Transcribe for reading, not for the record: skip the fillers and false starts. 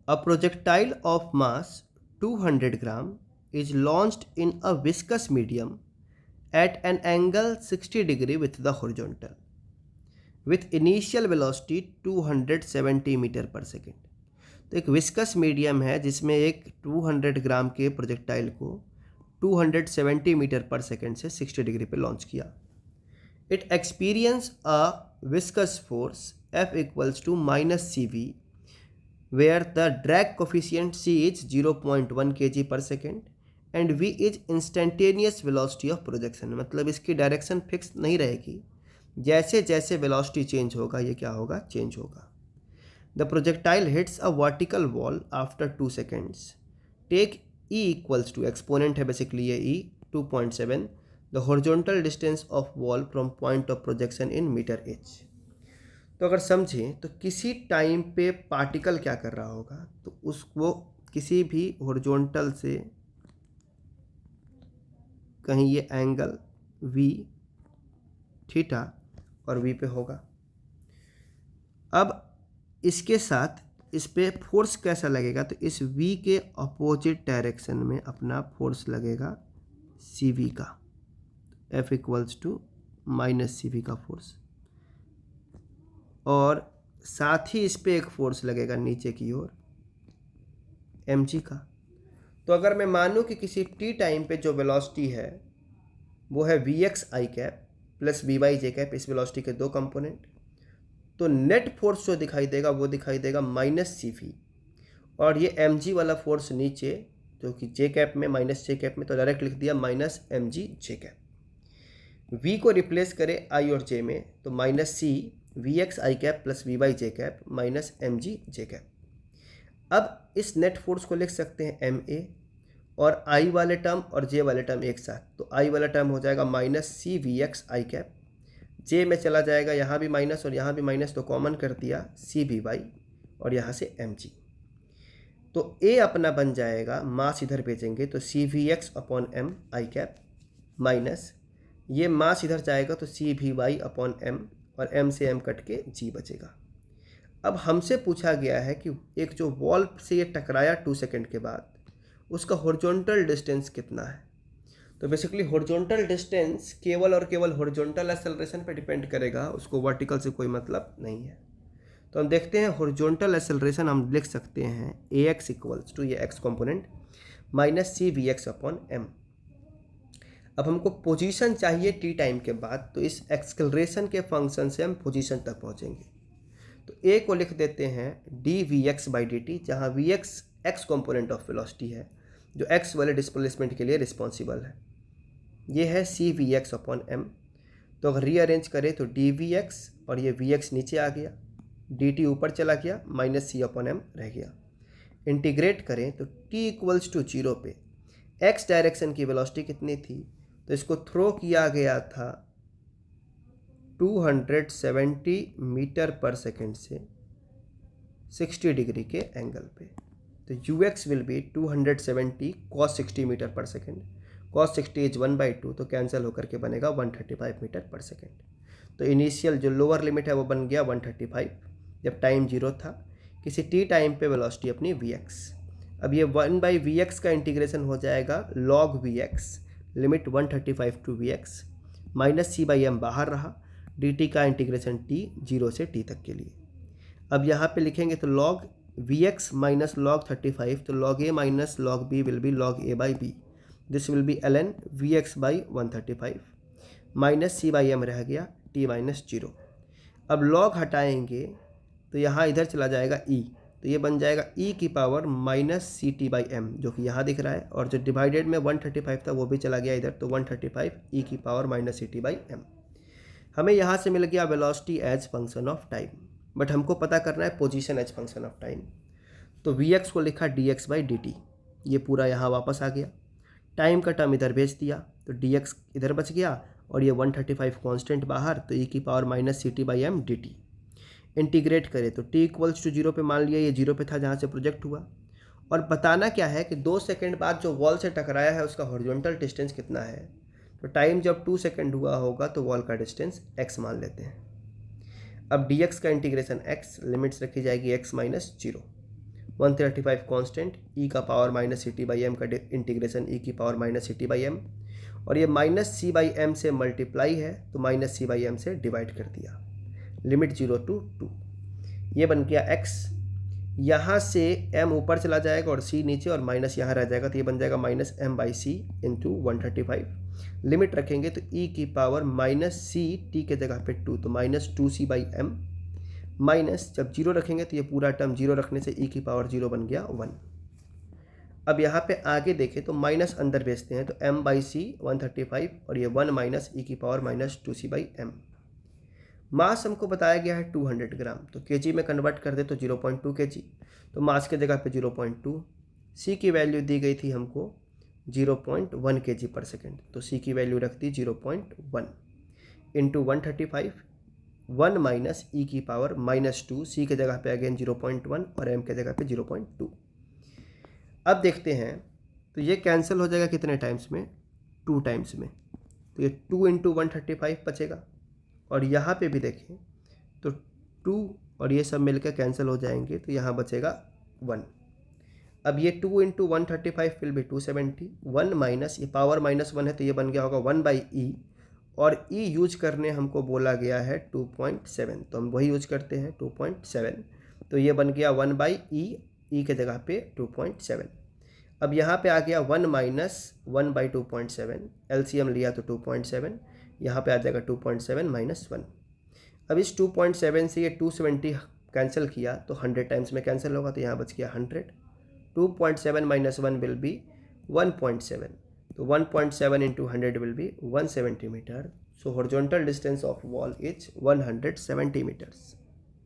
A projectile of mass 200 gram is launched in a viscous medium at an angle 60 degree with the horizontal with initial velocity 270 metre per second. तो एक viscous medium है जिसमें एक 200 ग्राम के projectile को 270 metre per second से 60 degree पे launch किया। It experience a viscous force F equals to minus CV where the drag coefficient C is 0.1 kg per second and V is instantaneous velocity of projection। मतलब इसकी direction fix नहीं रहेगी, जैसे जैसे velocity change होगा ये क्या होगा, चेंज होगा। The projectile hits a vertical wall after 2 seconds. Take E equals to, exponent है बेसिकली ये E 2.7, the horizontal distance of wall from point of projection in meter H. तो अगर समझें तो किसी टाइम पे पार्टिकल क्या कर रहा होगा, तो उसको किसी भी हॉरिजॉन्टल से कहीं ये एंगल V थीटा और V पे होगा। अब इसके साथ इस पे फोर्स कैसा लगेगा, तो इस V के अपोजिट डायरेक्शन में अपना फोर्स लगेगा CV का, F equals to minus CV का फोर्स, और साथ ही इस पे एक फोर्स लगेगा नीचे की ओर mg का। तो अगर मैं मानूं कि किसी t टाइम पे जो वेलोसिटी है वो है Vx i cap plus Vy j cap, इस वेलोसिटी के दो कंपोनेंट, तो नेट फोर्स जो दिखाई देगा वो दिखाई देगा माइनस CV, और ये mg वाला फोर्स नीचे जो कि j कैप में माइनस j कैप में, तो डायरेक्ट लिख दिया minus mg j cap. V को रिप्लेस करें i और j में, तो minus C Vx i cap plus Vy j cap minus mg j cap. अब इस नेट फोर्स को लिख सकते हैं ma, और i वाले टर्म और j वाले टर्म एक साथ, तो i वाला टर्म हो जाएगा minus C Vx i cap, j में चला जाएगा यहाँ भी माइनस और यहाँ भी माइनस, तो कॉमन कर दिया C Vy और यहाँ से mg। तो a अपना बन जाएगा, मास इधर भेजेंगे तो C Vx upon m i cap minus ये मास इधर जाएगा तो C Vy अपॉन m, और m से m कट के g बचेगा। अब हमसे पूछा गया है कि एक जो वॉल से ये टकराया 2 सेकंड के बाद, उसका हॉरिजॉन्टल डिस्टेंस कितना है। तो बेसिकली हॉरिजॉन्टल डिस्टेंस केवल और केवल हॉरिजॉन्टल एक्सेलरेशन पे डिपेंड करेगा, उसको वर्टिकल से कोई मतलब नहीं है। तो हम देखते हैं हॉरिजॉन्टल एक्सेलरेशन हम लिख सकते हैं ax इक्वल्स टू ये x component minus C Vx upon m। अब हमको पोजीशन चाहिए t टाइम के बाद, तो इस एक्सेलरेशन के फंक्शन से हम पोजीशन तक पहुंचेंगे। तो a को लिख देते हैं dvx बाई dt, जहाँ vx x component of velocity है जो x वाले डिस्प्लेसमेंट के लिए रिस्पॉन्सिबल है। ये है C Vx अपॉन m। तो अगर रीअरेंज करें तो dvx और ये vx नीचे आ गया, dt ऊपर चला गया, माइनस C अपॉन m रह गया। इंटीग्रेट करें तो t इक्वल्स टू 0 पे x डायरेक्शन की वेलोसिटी कितनी थी, तो इसको थ्रो किया गया था 270 मीटर पर सेकेंड से 60 डिग्री के एंगल पे। तो ux will be 270 cos 60 meter per second, cos 60 is 1/2, तो कैंसिल होकर के बनेगा 135 मीटर पर सेकेंड। तो इनिशियल जो लोअर लिमिट है वो बन गया 135 जब टाइम 0 था, किसी t टाइम पे वेलोसिटी अपनी vx। अब ये 1/vx का इंटीग्रेशन हो जाएगा log vx, limit 135 to vx, minus C/m बाहर रहा, dt का इंटीग्रेशन t 0 से t तक के लिए। अब यहाँ पे लिखेंगे तो log vx माइनस log 35, तो log a minus log b will be log a by b, this will be ln vx by 135, minus C/m रह गया t माइनस 0। अब log हटाएंगे तो यहाँ इधर चला जाएगा e, तो ये बन जाएगा e की पावर माइनस CT/m जो कि यहाँ दिख रहा है, और जो डिवाइडेड में 135 था वो भी चला गया इधर, तो 135 e की पावर माइनस CT/m। हमें यहाँ से मिल गया velocity as function of time, but हमको पता करना है position as function of time. तो vx को लिखा dx बाई dt, ये पूरा यहाँ वापस आ गया, टाइम का टर्म इधर भेज दिया तो dx इधर बच गया, और ये 135 कांस्टेंट बाहर, तो e की power minus CT/m dt। Integrate करें तो t इक्वल्स टू 0 पे मान लिया ये 0 पे था जहाँ से प्रोजेक्ट हुआ, और बताना क्या है कि 2 सेकंड बाद जो वॉल से टकराया है उसका हॉरिजॉन्टल डिस्टेंस कितना है। तो टाइम जब 2 सेकंड हुआ होगा तो वॉल का डिस्टेंस x मान लेते हैं। अब dx का इंटीग्रेशन x, लिमिट्स रखी जाएगी x माइनस 0, 135 कांस्टेंट, ई का power minus C T by M का इंटीग्रेशन ई की power minus C T by M, और ये माइनस सी बाई एम से मल्टीप्लाई है तो माइनस सी बाई एम से डिवाइड कर दिया, लिमिट 0 to 2, ये बन गया x। यहाँ से m ऊपर चला जाएगा और c नीचे और माइनस यहाँ रह जाएगा, तो ये बन जाएगा minus M by C into 135। Limit रखेंगे तो e की पावर माइनस सी टी के जगह पे 2, तो minus 2c by M, minus जब 0 रखेंगे तो ये पूरा टर्म 0 रखने से e की पावर 0 बन गया 1। अब यहाँ पे आगे देखें तो माइनस अंदर भेजते हैं, तो m बाई सी 135 और ये 1 माइनस ई की power minus 2c by M. Mass हमको बताया गया है 200 ग्राम, तो केजी में कन्वर्ट कर दे तो 0.2 केजी, तो मास के जगह पे 0.2। सी की वैल्यू दी गई थी हमको 0.1 केजी पर सेकेंड, तो सी की वैल्यू रख दी 0.1 इंटू 135, 1 माइनस ई की पावर माइनस 2, सी के जगह पे अगेन 0.1 और एम के जगह पे 0.2। अब देखते हैं तो ये कैंसिल हो जाएगा कितने टाइम्स में, 2 टाइम्स में, तो ये 2 इंटू 135 बचेगा, और यहाँ पे भी देखें तो 2 और ये सब मिलकर कैंसिल हो जाएंगे, तो यहाँ बचेगा 1। अब ये 2 इंटू 135 विल बी 270, 1 माइनस ये पावर माइनस 1 है तो ये बन गया होगा 1 बाई ई, और ई यूज करने हमको बोला गया है 2.7, तो हम वही यूज करते हैं 2.7, तो ये बन गया 1 बाई ई के जगह पे 2.7। अब यहाँ पे आ गया 1 माइनस 1 बाई 2.7, एलसीएम लिया तो 2.7, यहाँ पे आ जाएगा 2.7 माइनस 1। अब इस 2.7 से ये 270 कैंसिल किया तो 100 टाइम्स में कैंसिल होगा, तो यहाँ बच गया 100। 2.7 माइनस 1 विल बी 1.7, तो 1.7 into 100 will be 1 centimeter. So horizontal distance of wall is 170 metres.